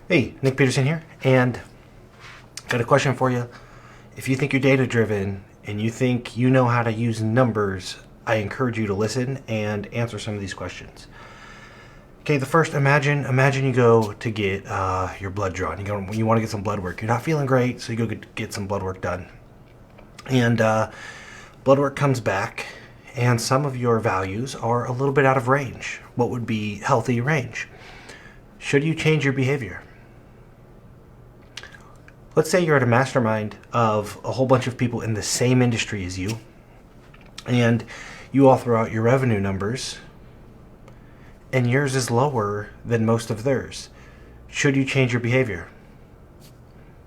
Hey, Nick Peterson here, and got a question for you. If you think you're data driven and you think you know how to use numbers, I encourage you to listen and answer some of these questions. Okay, the first, imagine you go to get your blood drawn. You want to get some blood work. You're not feeling great, so you go get some blood work done. And blood work comes back, and some of your values are a little bit out of range. What would be healthy range? Should you change your behavior? Let's say you're at a mastermind of a whole bunch of people in the same industry as you, and you all throw out your revenue numbers, and yours is lower than most of theirs. Should you change your behavior?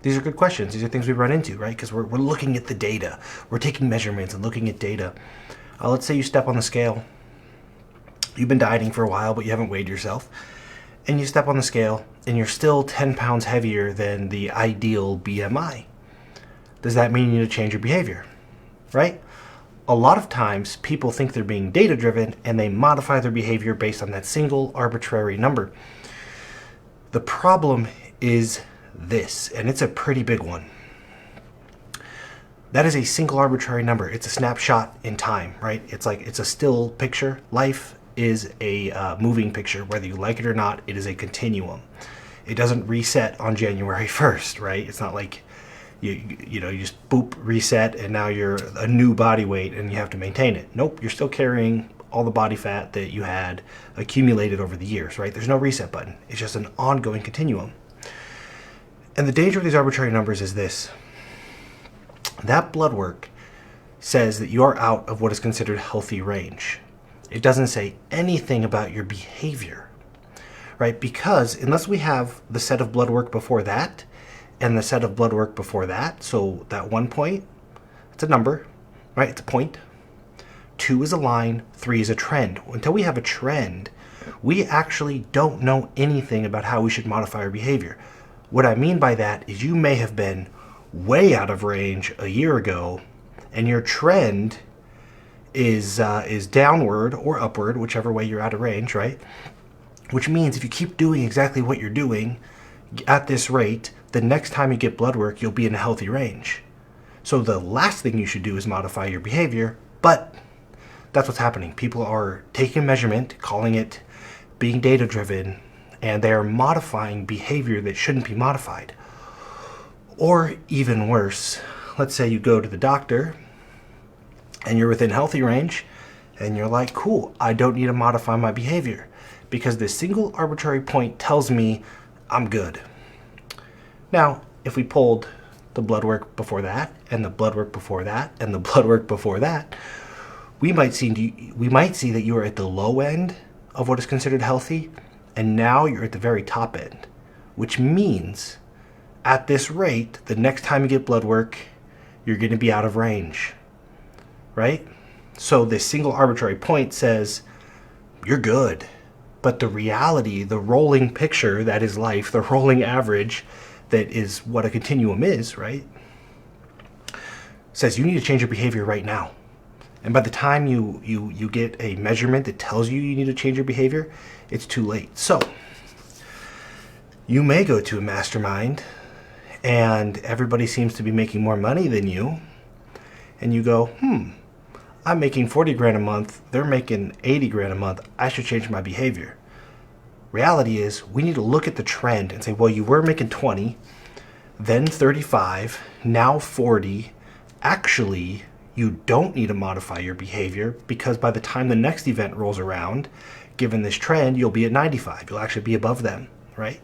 These are good questions. These are things we run into, right? Because we're looking at the data. We're taking measurements and looking at data. Let's say you step on the scale. You've been dieting for a while, but you haven't weighed yourself. And you step on the scale, and you're still 10 pounds heavier than the ideal BMI. Does that mean you need to change your behavior? Right? A lot of times, people think they're being data-driven, and they modify their behavior based on that single arbitrary number. The problem is this, and it's a pretty big one. That is a single arbitrary number. It's a snapshot in time, right? It's a still picture. Life is a moving picture. Whether you like it or not, it is a continuum. It doesn't reset on January 1st, right? It's not like you just boop, reset, and now you're a new body weight and you have to maintain it. Nope, you're still carrying all the body fat that you had accumulated over the years, right? There's no reset button. It's just an ongoing continuum. And the danger of these arbitrary numbers is this. That blood work says that you are out of what is considered healthy range. It doesn't say anything about your behavior, right? Because unless we have the set of blood work before that and the set of blood work before that, so that 1 point, it's a number, right? It's a point. 2 is a line, 3 is a trend. Until we have a trend, we actually don't know anything about how we should modify our behavior. What I mean by that is you may have been way out of range a year ago, and your trend is downward or upward, whichever way you're out of range, right? Which means if you keep doing exactly what you're doing at this rate, the next time you get blood work, you'll be in a healthy range. So the last thing you should do is modify your behavior, but that's what's happening. People are taking a measurement, calling it being data-driven, and they are modifying behavior that shouldn't be modified. Or even worse, let's say you go to the doctor and you're within healthy range and you're like, cool, I don't need to modify my behavior because this single arbitrary point tells me I'm good. Now, if we pulled the blood work before that and the blood work before that and the blood work before that, we might see that you are at the low end of what is considered healthy, and now you're at the very top end, which means at this rate, the next time you get blood work, you're going to be out of range, right? So this single arbitrary point says you're good. But the reality, the rolling picture that is life, the rolling average that is what a continuum is, right? Says you need to change your behavior right now. And by the time you get a measurement that tells you need to change your behavior, it's too late. So you may go to a mastermind and everybody seems to be making more money than you, and you go, I'm making 40 grand a month, they're making 80 grand a month, I should change my behavior. Reality is, we need to look at the trend and say, well, you were making 20, then 35, now 40. Actually, you don't need to modify your behavior because by the time the next event rolls around, given this trend, you'll be at 95. You'll actually be above them, right?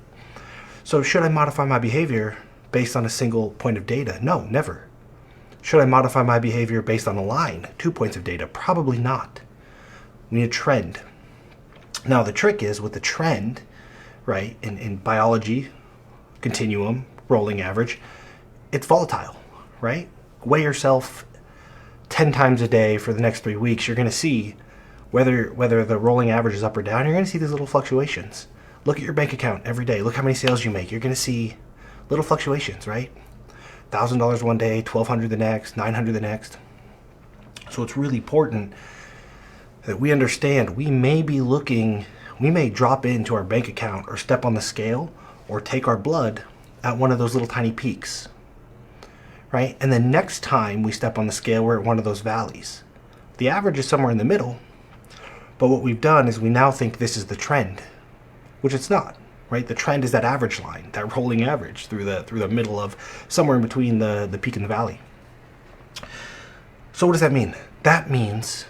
So should I modify my behavior based on a single point of data? No, never. Should I modify my behavior based on a line, 2 points of data? Probably not. We need a trend. Now the trick is with the trend, right, in biology, continuum, rolling average, it's volatile, right? Weigh yourself 10 times a day for the next 3 weeks. You're going to see whether the rolling average is up or down. You're going to see these little fluctuations. Look at your bank account every day. Look how many sales you make. You're going to see little fluctuations, right? $1,000 one day, $1,200 the next, $900 the next. So it's really important that we understand we may drop into our bank account or step on the scale or take our blood at one of those little tiny peaks, right? And the next time we step on the scale, we're at one of those valleys. The average is somewhere in the middle, but what we've done is we now think this is the trend, which it's not, right? The trend is that average line, that rolling average through the middle of somewhere in between the peak and the valley. So what does that mean? That means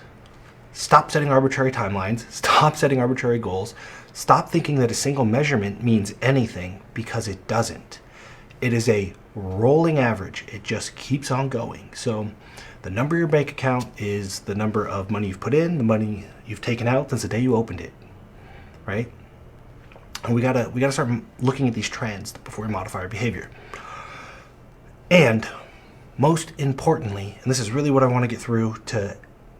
stop setting arbitrary timelines, stop setting arbitrary goals, stop thinking that a single measurement means anything, because it doesn't. It is a rolling average. It just keeps on going. So the number of your bank account is the number of money you've put in, the money you've taken out since the day you opened it, right? And we gotta start looking at these trends before we modify our behavior. And most importantly, and this is really what I want to get through to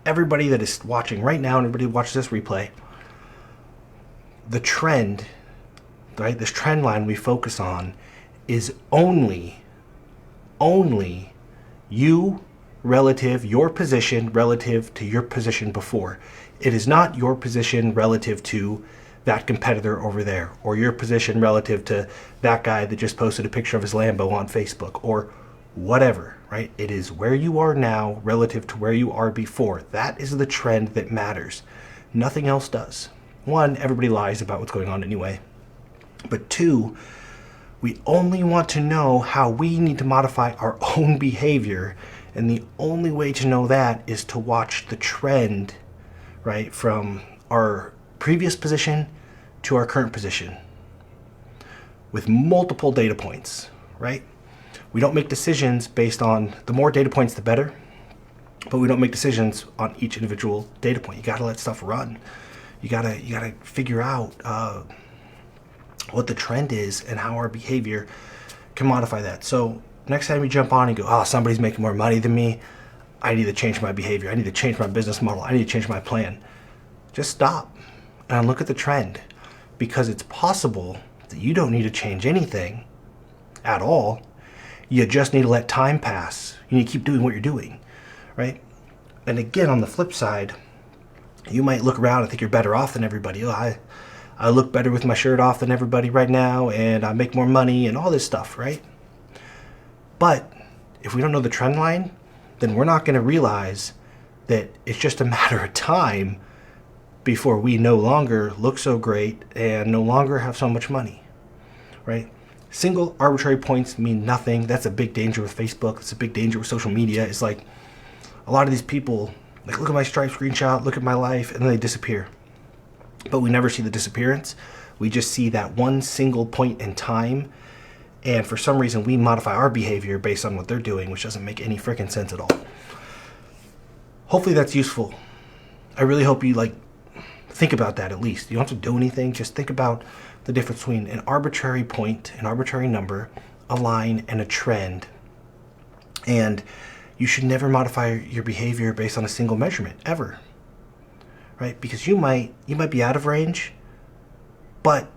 everybody that is watching right now and everybody who watches this replay, the trend, right? This trend line we focus on is only you relative, your position relative to your position before. It is not your position relative to that competitor over there, or your position relative to that guy that just posted a picture of his Lambo on Facebook, or whatever, right? It is where you are now relative to where you are before. That is the trend that matters. Nothing else does. One, everybody lies about what's going on anyway. But two, we only want to know how we need to modify our own behavior. And the only way to know that is to watch the trend, right, from our previous position to our current position with multiple data points, right? We don't make decisions based on, the more data points, the better, but we don't make decisions on each individual data point. You gotta let stuff run. You gotta figure out what the trend is and how our behavior can modify that. So next time you jump on and go, oh, somebody's making more money than me, I need to change my behavior. I need to change my business model. I need to change my plan. Just stop and look at the trend, because it's possible that you don't need to change anything at all. You just need to let time pass. You need to keep doing what you're doing, right? And again, on the flip side, you might look around and think you're better off than everybody. Oh, I look better with my shirt off than everybody right now, and I make more money and all this stuff, right? But if we don't know the trend line, then we're not going to realize that it's just a matter of time before we no longer look so great and no longer have so much money, right? Single arbitrary points mean nothing. That's a big danger with Facebook. It's a big danger with social media. It's like a lot of these people, like, look at my Stripe screenshot, look at my life, and then they disappear. But we never see the disappearance. We just see that one single point in time. And for some reason, we modify our behavior based on what they're doing, which doesn't make any freaking sense at all. Hopefully that's useful. I really hope you think about that at least. You don't have to do anything. Just think about the difference between an arbitrary point, an arbitrary number, a line, and a trend. And you should never modify your behavior based on a single measurement, ever. Right? Because you might be out of range, but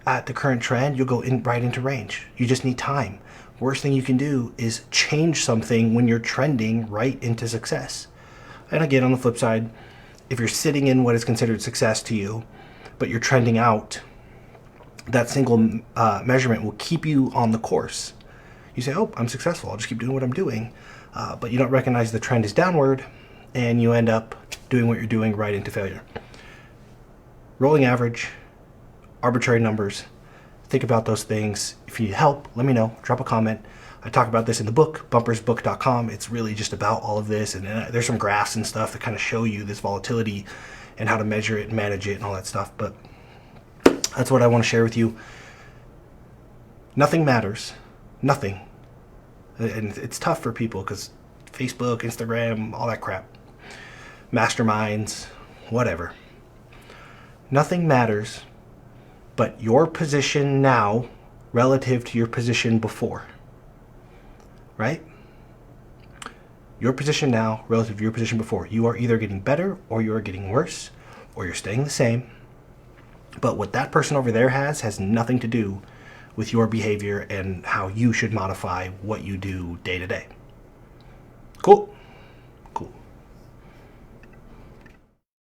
at the current trend, you'll go right into range. You just need time. Worst thing you can do is change something when you're trending right into success. And again, on the flip side, if you're sitting in what is considered success to you, but you're trending out, that single measurement will keep you on the course. You say, oh, I'm successful. I'll just keep doing what I'm doing. But you don't recognize the trend is downward, and you end up doing what you're doing right into failure. Rolling average, arbitrary numbers. Think about those things. If you need help, let me know. Drop a comment. I talk about this in the book, bumpersbook.com. It's really just about all of this. And there's some graphs and stuff that kind of show you this volatility and how to measure it and manage it and all that stuff. But that's what I want to share with you. Nothing matters. Nothing. And it's tough for people because Facebook, Instagram, all that crap. Masterminds, whatever. Nothing matters but your position now relative to your position before. Right? Your position now relative to your position before. You are either getting better or you are getting worse or you're staying the same. But what that person over there has nothing to do with your behavior and how you should modify what you do day to day. Cool.